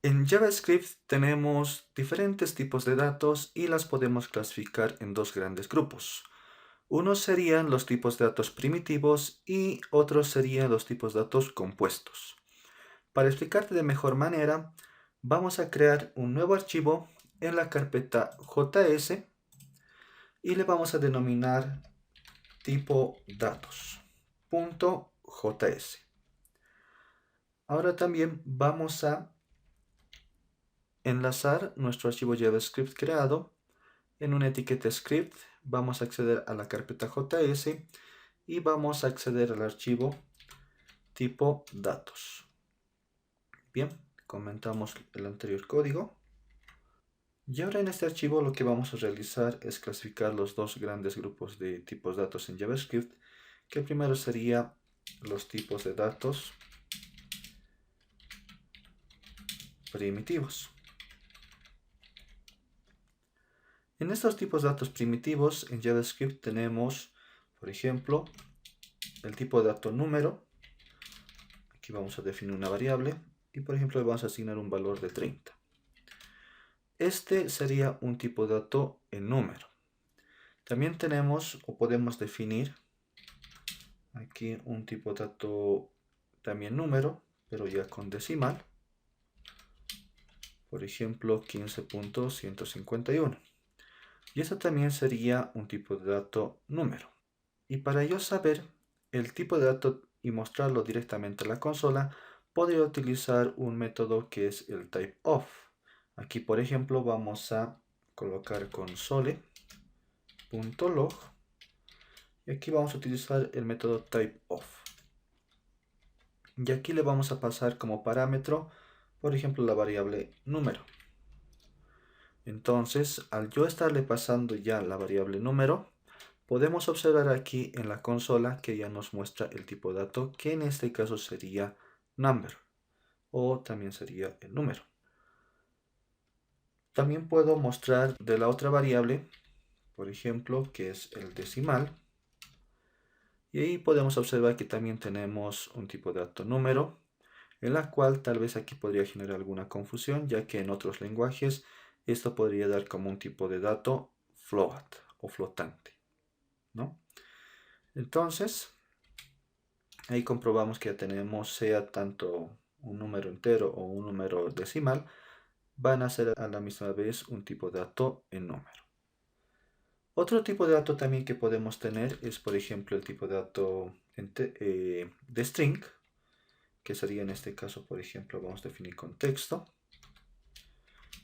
En JavaScript tenemos diferentes tipos de datos y las podemos clasificar en dos grandes grupos. Unos serían los tipos de datos primitivos y otros serían los tipos de datos compuestos. Para explicarte de mejor manera, vamos a crear un nuevo archivo en la carpeta JS y le vamos a denominar tipo datos.js. Ahora también vamos a enlazar nuestro archivo JavaScript creado. En una etiqueta script vamos a acceder a la carpeta JS y vamos a acceder al archivo tipo datos. Bien, comentamos el anterior código. Y ahora en este archivo lo que vamos a realizar es clasificar los dos grandes grupos de tipos de datos en JavaScript, que el primero sería los tipos de datos primitivos. En estos tipos de datos primitivos en JavaScript tenemos, por ejemplo, el tipo de dato número. Aquí vamos a definir una variable y por ejemplo le vamos a asignar un valor de 30. Este sería un tipo de dato en número. También tenemos o podemos definir aquí un tipo de dato también número, pero ya con decimal. Por ejemplo 15.151. Y eso también sería un tipo de dato número. Y para yo saber el tipo de dato y mostrarlo directamente a la consola, podría utilizar un método que es el typeof. Aquí por ejemplo vamos a colocar console.log y aquí vamos a utilizar el método typeof. Y aquí le vamos a pasar como parámetro, por ejemplo, la variable número. Entonces, al yo estarle pasando ya la variable número, podemos observar aquí en la consola que ya nos muestra el tipo de dato, que en este caso sería number, o también sería el número. También puedo mostrar de la otra variable, por ejemplo, que es el decimal. Y ahí podemos observar que también tenemos un tipo de dato número, en la cual tal vez aquí podría generar alguna confusión, ya que en otros lenguajes esto podría dar como un tipo de dato float o flotante, ¿no? Entonces, ahí comprobamos que ya tenemos, sea tanto un número entero o un número decimal, van a ser a la misma vez un tipo de dato en número. Otro tipo de dato también que podemos tener es, por ejemplo, el tipo de dato de string, que sería en este caso, por ejemplo, vamos a definir con texto.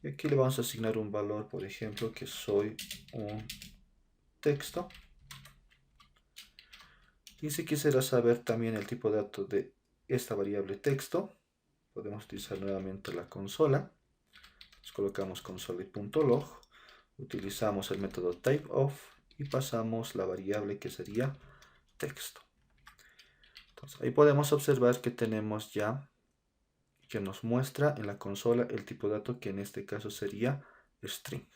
Y aquí le vamos a asignar un valor, por ejemplo, que soy un texto. Y si quisiera saber también el tipo de dato de esta variable texto, podemos utilizar nuevamente la consola. Nos colocamos console.log, utilizamos el método typeof y pasamos la variable que sería texto. Entonces, ahí podemos observar que tenemos ya que nos muestra en la consola el tipo de dato que en este caso sería string.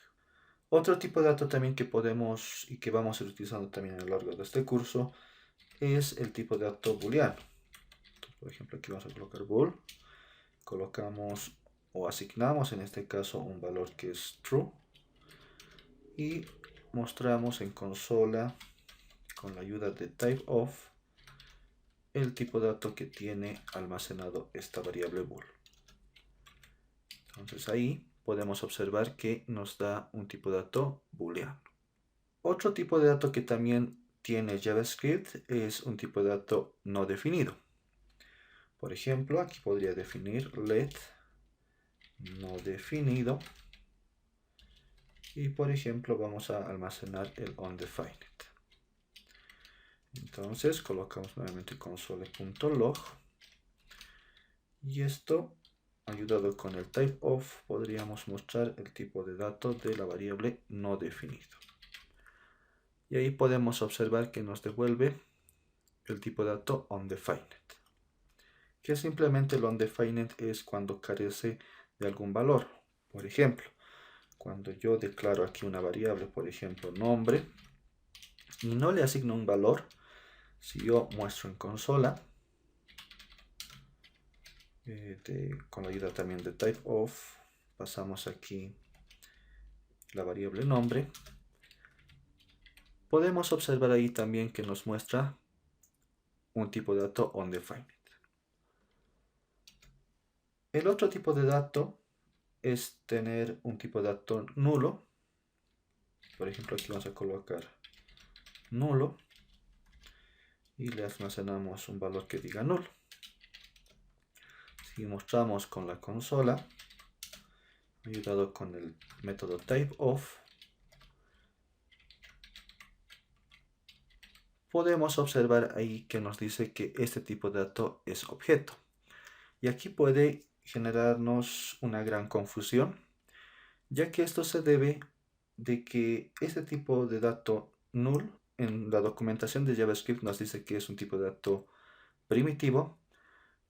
Otro tipo de dato también que podemos y que vamos a ir utilizando también a lo largo de este curso es el tipo de dato booleano. Entonces, por ejemplo, aquí vamos a colocar bool, colocamos o asignamos en este caso un valor que es true y mostramos en consola con la ayuda de typeof el tipo de dato que tiene almacenado esta variable bool. Entonces ahí podemos observar que nos da un tipo de dato booleano. Otro tipo de dato que también tiene JavaScript es un tipo de dato no definido. Por ejemplo, aquí podría definir let no definido y por ejemplo vamos a almacenar el undefined. Entonces colocamos nuevamente console.log y esto, ayudado con el typeof, podríamos mostrar el tipo de dato de la variable no definido. Y ahí podemos observar que nos devuelve el tipo de dato undefined. Que simplemente el undefined es cuando carece de algún valor. Por ejemplo, cuando yo declaro aquí una variable, por ejemplo nombre, y no le asigno un valor, si yo muestro en consola, con la ayuda también de typeof, pasamos aquí la variable nombre. Podemos observar ahí también que nos muestra un tipo de dato undefined. El otro tipo de dato es tener un tipo de dato nulo. Por ejemplo, aquí vamos a colocar nulo y le almacenamos un valor que diga nulo. Si mostramos con la consola, ayudado con el método typeof, podemos observar ahí que nos dice que este tipo de dato es objeto. Y aquí puede generarnos una gran confusión, ya que esto se debe de que este tipo de dato null en la documentación de JavaScript nos dice que es un tipo de dato primitivo,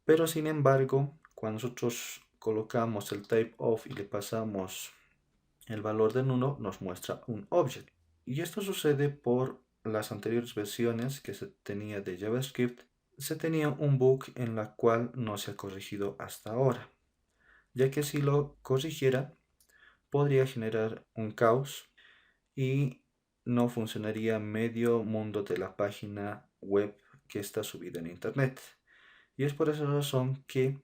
pero sin embargo, cuando nosotros colocamos el typeof y le pasamos el valor de nulo, nos muestra un object. Y esto sucede por las anteriores versiones que se tenía de JavaScript. Se tenía un bug en la cual no se ha corregido hasta ahora, ya que si lo corrigiera podría generar un caos y no funcionaría medio mundo de la página web que está subida en internet. Y es por esa razón que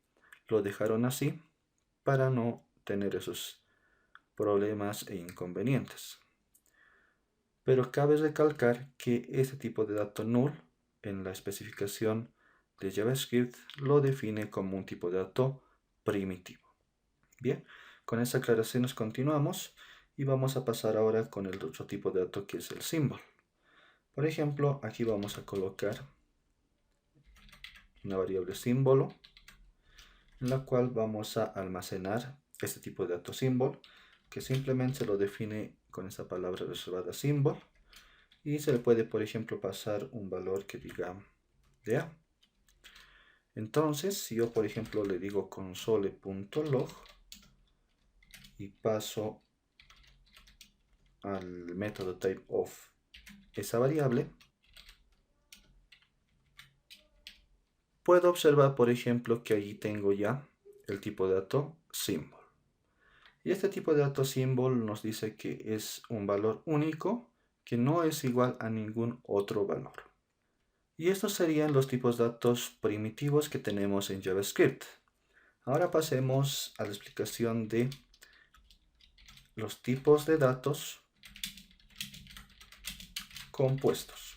lo dejaron así, para no tener esos problemas e inconvenientes. Pero cabe recalcar que este tipo de dato null en la especificación de JavaScript lo define como un tipo de dato primitivo. Bien, con esa aclaración nos continuamos y vamos a pasar ahora con el otro tipo de dato que es el symbol. Por ejemplo, aquí vamos a colocar una variable símbolo en la cual vamos a almacenar este tipo de dato symbol, que simplemente se lo define con esta palabra reservada symbol, y se le puede, por ejemplo, pasar un valor que diga DA. Entonces, si yo, por ejemplo, le digo console.log y paso al método typeof esa variable, puedo observar, por ejemplo, que allí tengo ya el tipo de dato symbol. Y este tipo de dato symbol nos dice que es un valor único que no es igual a ningún otro valor. Y estos serían los tipos de datos primitivos que tenemos en JavaScript. Ahora pasemos a la explicación de los tipos de datos compuestos.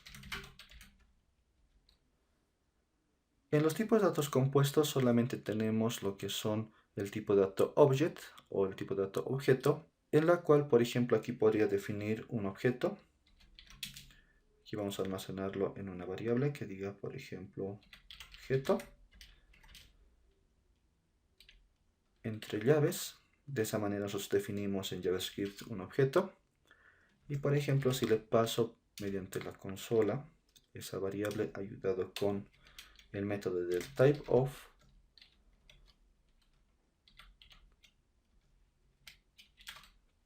En los tipos de datos compuestos solamente tenemos lo que son el tipo de dato object o el tipo de dato objeto, en la cual, por ejemplo, aquí podría definir un objeto. Aquí vamos a almacenarlo en una variable que diga, por ejemplo, objeto, entre llaves. De esa manera nosotros definimos en JavaScript un objeto. Y por ejemplo, si le paso mediante la consola esa variable ayudado con el método del typeof,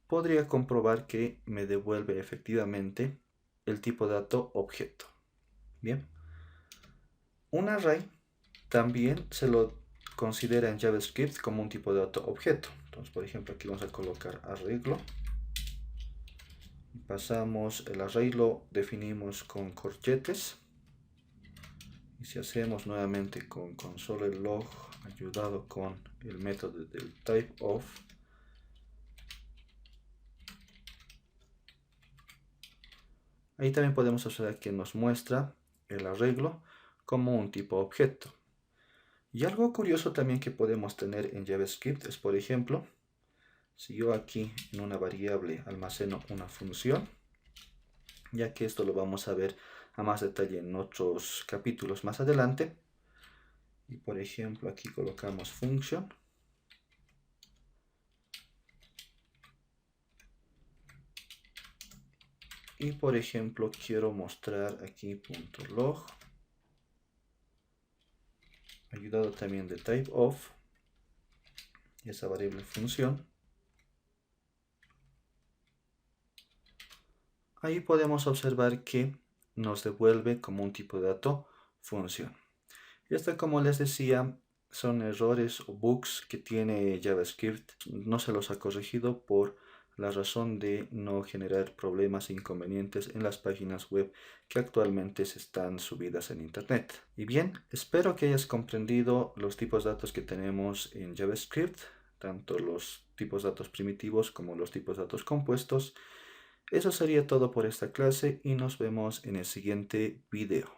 podría comprobar que me devuelve efectivamente el tipo de dato objeto. Bien, un array también se lo considera en JavaScript como un tipo de dato objeto. Entonces, por ejemplo, aquí vamos a colocar arreglo. Pasamos el array, lo definimos con corchetes. Y si hacemos nuevamente con console.log ayudado con el método del typeof, ahí también podemos observar que nos muestra el arreglo como un tipo objeto. Y algo curioso también que podemos tener en JavaScript es, por ejemplo, si yo aquí en una variable almaceno una función, ya que esto lo vamos a ver a más detalle en otros capítulos más adelante. Y por ejemplo aquí colocamos function. Y por ejemplo quiero mostrar aquí .log, ayudado también de typeof, esa variable función. Ahí podemos observar que nos devuelve como un tipo de dato función. Y esto, como les decía, son errores o bugs que tiene JavaScript. No se los ha corregido por la razón de no generar problemas e inconvenientes en las páginas web que actualmente se están subidas en internet. Y bien, espero que hayas comprendido los tipos de datos que tenemos en JavaScript, tanto los tipos de datos primitivos como los tipos de datos compuestos. Eso sería todo por esta clase y nos vemos en el siguiente video.